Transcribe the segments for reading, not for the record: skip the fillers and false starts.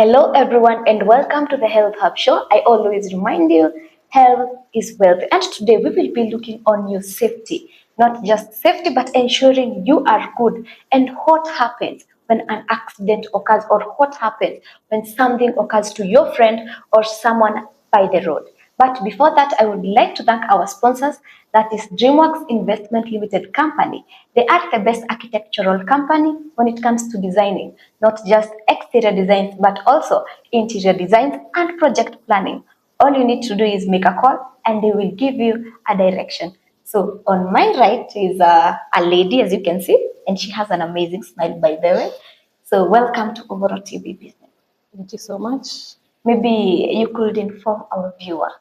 Hello, everyone, and welcome to the Health Hub Show. I always remind you, health is wealth. And today we will be looking on your safety, not just safety, but ensuring you are good. And what happens when an accident occurs, or what happens when something occurs to your friend or someone by the road. But before that, I would like to thank our sponsors, that is DreamWorks Investment Limited Company. They are the best architectural company when it comes to designing, not just exterior designs, but also interior designs and project planning. All you need to do is make a call and they will give you a direction. So on my right is a lady, as you can see, and she has an amazing smile, by the way. So welcome to Uvoro TV Business. Thank you so much. Maybe you could inform our viewer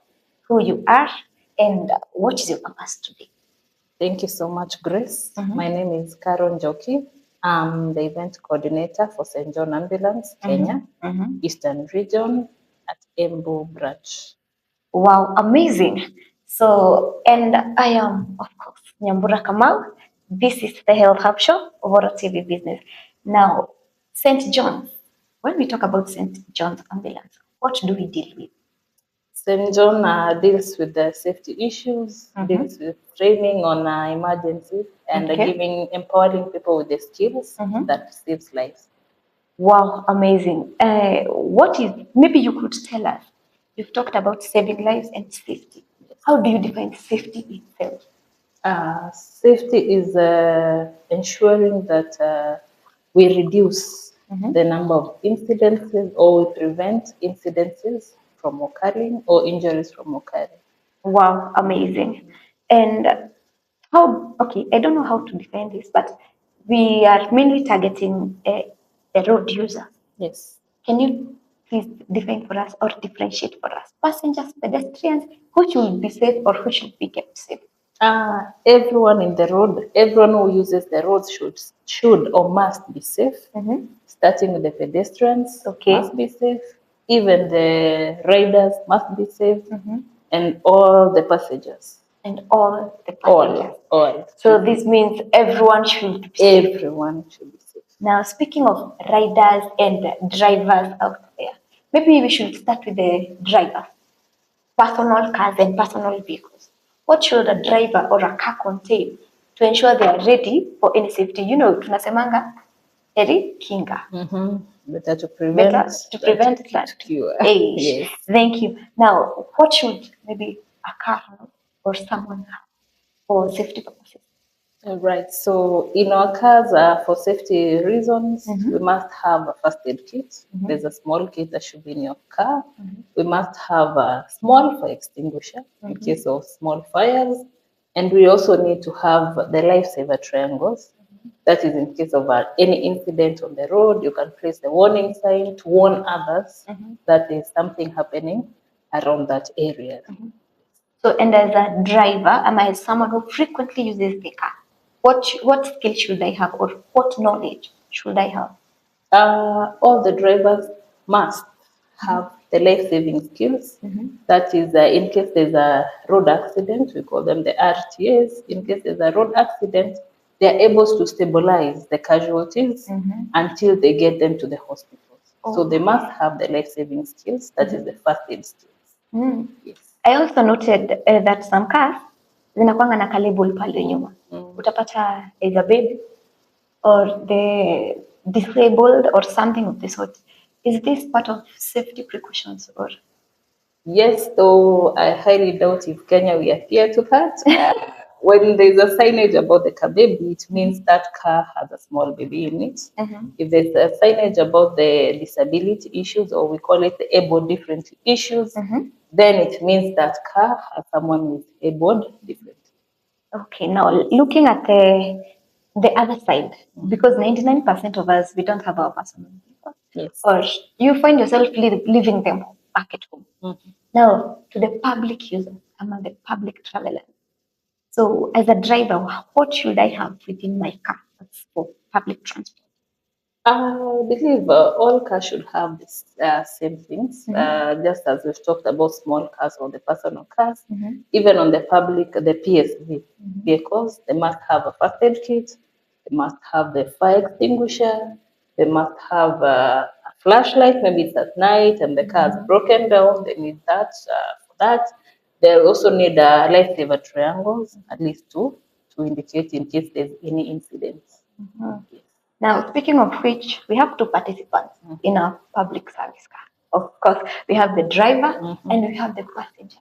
who you are and what is your purpose today. Thank you so much, Grace. Mhm. My name is Karen Joki. I'm the event coordinator for St. John Ambulance, Kenya, Eastern Region at Embu branch. Wow, amazing. So, and I am, of course, Nyambura Kamau. This is the Health Hub Show of Uvoro TV Business. Now, St. John's, when we talk about St. John's Ambulance, what do we deal with? St. John deals with the safety issues, deals with training on emergencies, and Okay. empowering people with the skills that saves lives. Wow, amazing. What is, maybe you could tell us, you've talked about saving lives and safety. How do you define safety itself? Safety is ensuring that we reduce the number of incidences, or we prevent incidences from occurring or injuries from occurring. Wow, amazing. And how, okay, I don't know how to define this, but we are mainly targeting the road users. Yes. Can you please define for us or differentiate for us? Passengers, pedestrians, who should be safe or who should be kept safe? Everyone in the road, everyone who uses the roads should or must be safe. Starting with the pedestrians, must be safe. Even the riders must be safe, and all the passengers. And all the passengers. All. So this means everyone should be safe. Everyone should be safe. Now, speaking of riders and drivers out there, maybe we should start with the drivers. Personal cars and personal vehicles. What should a driver or a car contain to ensure they are ready for any safety? You know, tunasemanga heri kinga. Better to prevent. Better to prevent that. Yes. Thank you. Now, what should maybe a car have or someone have for safety purposes? Right. So in our cars, for safety reasons, we must have a first aid kit. There's a small kit that should be in your car. We must have a small fire extinguisher in case of small fires. And we also need to have the lifesaver triangles. That is in case of any incident on the road, you can place the warning sign to warn others that there's something happening around that area. So, and as a driver, am I someone who frequently uses the car? What skill should I have, or what knowledge should I have? All the drivers must have the life-saving skills. That is, in case there's a road accident, we call them the RTAs. In case there's a road accident, they are able to stabilize the casualties until they get them to the hospitals. So they must have the life-saving skills. That is the first aid skills. Yes. I also noted that some cars zinakwanga na kalebol pale nyuma. Utapata either baby or the disabled or something of the sort. Is this part of safety precautions or? Yes, though I highly doubt if Kenya we adhere to that. When there's a signage about the car baby, it means that car has a small baby in it. If there's a signage about the disability issues, or we call it the able different issues, then it means that car has someone who's able different. Okay, now looking at the other side, because 99% of us, we don't have our personal vehicles. Yes. Or you find yourself leaving them back at home. Now, to the public user, among the public travelers. So, as a driver, what should I have within my car for public transport? I believe all cars should have this same things, just as we've talked about small cars or the personal cars. Even on the public, the PSV vehicles, they must have a first aid kit, they must have the fire extinguisher, they must have a flashlight, maybe it's at night and the car is broken down, they need that for that. They also need lifesaver triangles, at least two, to indicate in case there's any incidents. Yes. Now, speaking of which, we have two participants in our public service car. Of course, we have the driver and we have the passenger.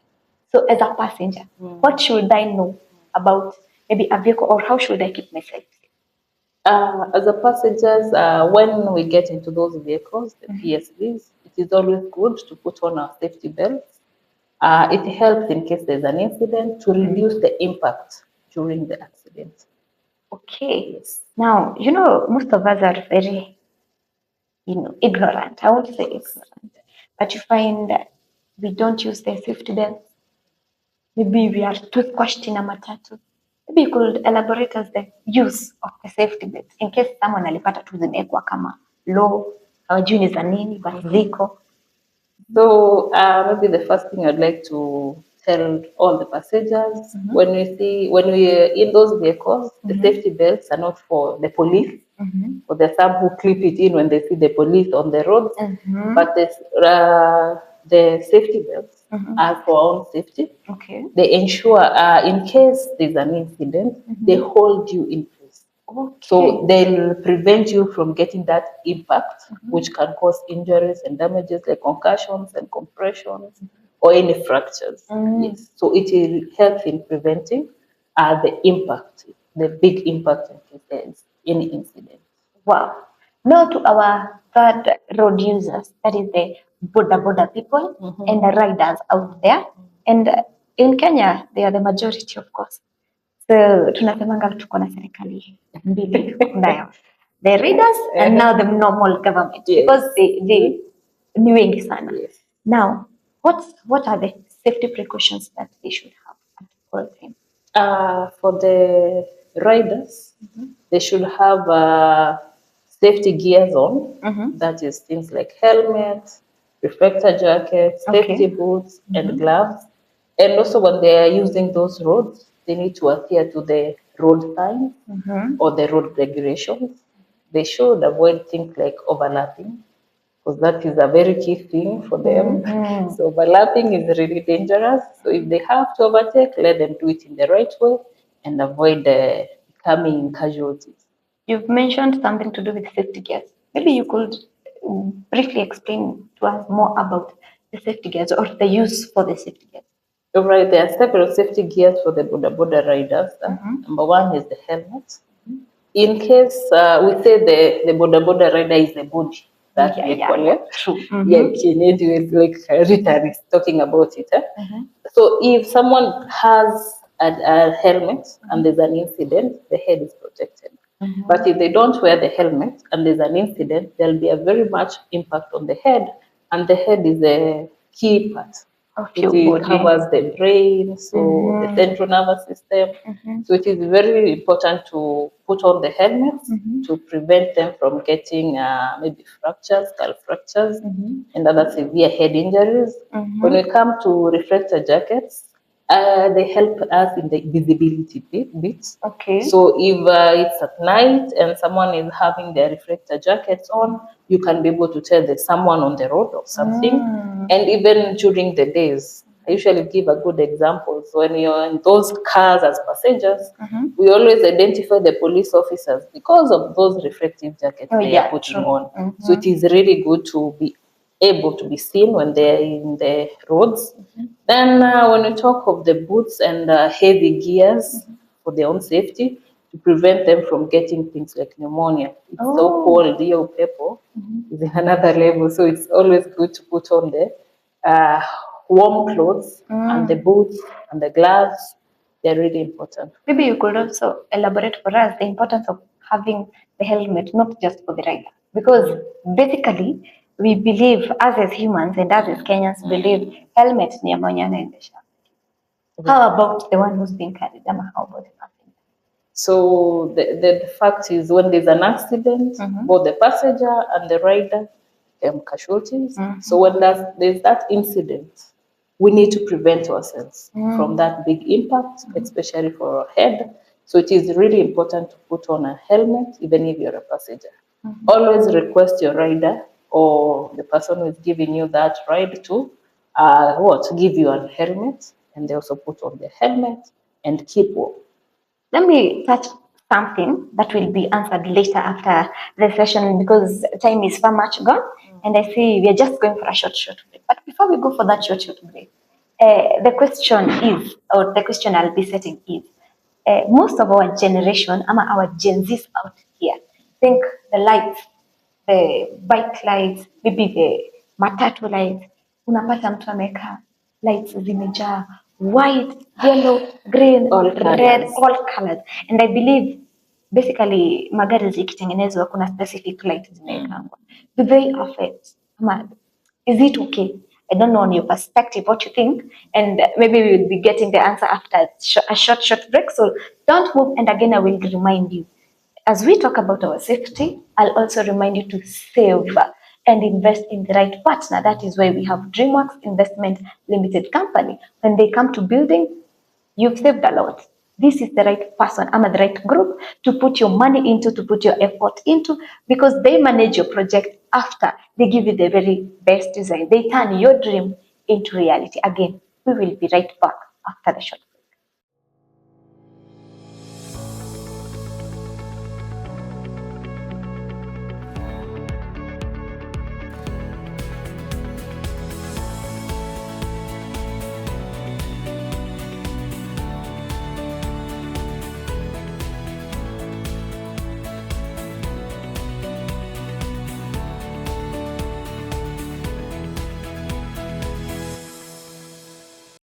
So, as a passenger, what should I know about maybe a vehicle, or how should I keep myself safe? As a passengers, when we get into those vehicles, the PSVs, it is always good to put on our safety belts. It helps in case there's an incident to reduce the impact during the accident. Okay. Yes. Now, most of us are very, ignorant. I won't say ignorant, but you find that we don't use the safety belts. Maybe we are too squashed in a matatu. Maybe you could elaborate as the use of the safety belts in case someone alipata tu zimewekwa kama low, hawajui ni za nini, but ziko. So maybe the first thing I'd like to tell all the passengers, when we're in those vehicles, the safety belts are not for the police. Or there's some who clip it in when they see the police on the roads. But the safety belts are for our own safety. Okay. They ensure in case there's an incident, they hold you in place. Okay. So they'll prevent you from getting that impact, which can cause injuries and damages like concussions and compressions or any fractures. Yes. So it helps in preventing the impact, the big impact in case there's any incident. Wow. Now to our third road users, that is the boda people and the riders out there. And in Kenya, they are the majority, of course. So tunasemanga tuko na serikali mbili nayo, the riders and now the normal government, because they ni wengi sana. Now, what are the safety precautions that they should have at all times? For the riders, they should have safety gears on. That is things like helmets, reflector jackets, safety boots, and gloves. And also when they are using those roads, they need to adhere to the road signs or the road regulations. They should avoid things like overlapping, because that is a very key thing for them. So overlapping is really dangerous. So if they have to overtake, let them do it in the right way and avoid becoming casualties. You've mentioned something to do with safety gears. Maybe you could briefly explain to us more about the safety gears or the use for the safety gears. All right, there are several safety gears for the boda riders. Number one is the helmet. In case we say the boda rider is the body, that true. Kennedy is like Rita is talking about it. So if someone has a helmet and there's an incident, the head is protected. But if they don't wear the helmet and there's an incident, there'll be a very much impact on the head, and the head is a key part. It covers the brain, so the central nervous system. So it is very important to put on the helmets to prevent them from getting maybe fractures, skull fractures, and other severe head injuries. When we come to reflector jackets, they help us in the visibility bits. Okay. So if it's at night and someone is having their reflector jackets on, you can be able to tell there's someone on the road or something. And even during the days, I usually give a good example. So when you're in those cars as passengers, we always identify the police officers because of those reflective jackets they are putting on. So it is really good to be able to be seen when they're in the roads. Then when we talk of the boots and heavy gears for their own safety, to prevent them from getting things like pneumonia. It's so cold, your people is in another level. So it's always good to put on the warm clothes and the boots and the gloves. They're really important. Maybe you could also elaborate for us the importance of having the helmet, not just for the rider. Because basically, we believe, us as humans and us as Kenyans, believe helmets ni ya mwenye anaendesha. How about the one who's being carried? How about the passenger? So the fact is, when there's an accident, both the passenger and the rider become casualties. So when there's that incident, we need to prevent ourselves from that big impact, especially for our head. So it is really important to put on a helmet, even if you're a passenger. Always request your rider or the person who is giving you that ride to give you a helmet, and they also put on the helmet and keep warm. Let me touch something that will be answered later after the session because time is far much gone, and I see we are just going for a short break. But before we go for that short break, the question is, or the question I'll be setting is, most of our generation, our Gen Zs out here, think the lights, the bike lights, maybe the matatu lights, unapata mtu ameweka lights zimejaa white, yellow, green, All red, colors. all colors. And I believe basically magari zikitengenezwa kuna specific light zimewekangwa. Do they affect? Is it okay? I don't know on your perspective what you think, and maybe we will be getting the answer after a short break. So don't move. And again, I will remind you, as we talk about our safety, I'll also remind you to save and invest in the right partner. That is why we have DreamWorks Investment Limited Company. When they come to building, you've saved a lot. This is the right person, the right group to put your money into, to put your effort into, because they manage your project after they give you the very best design. They turn your dream into reality. Again, we will be right back after the short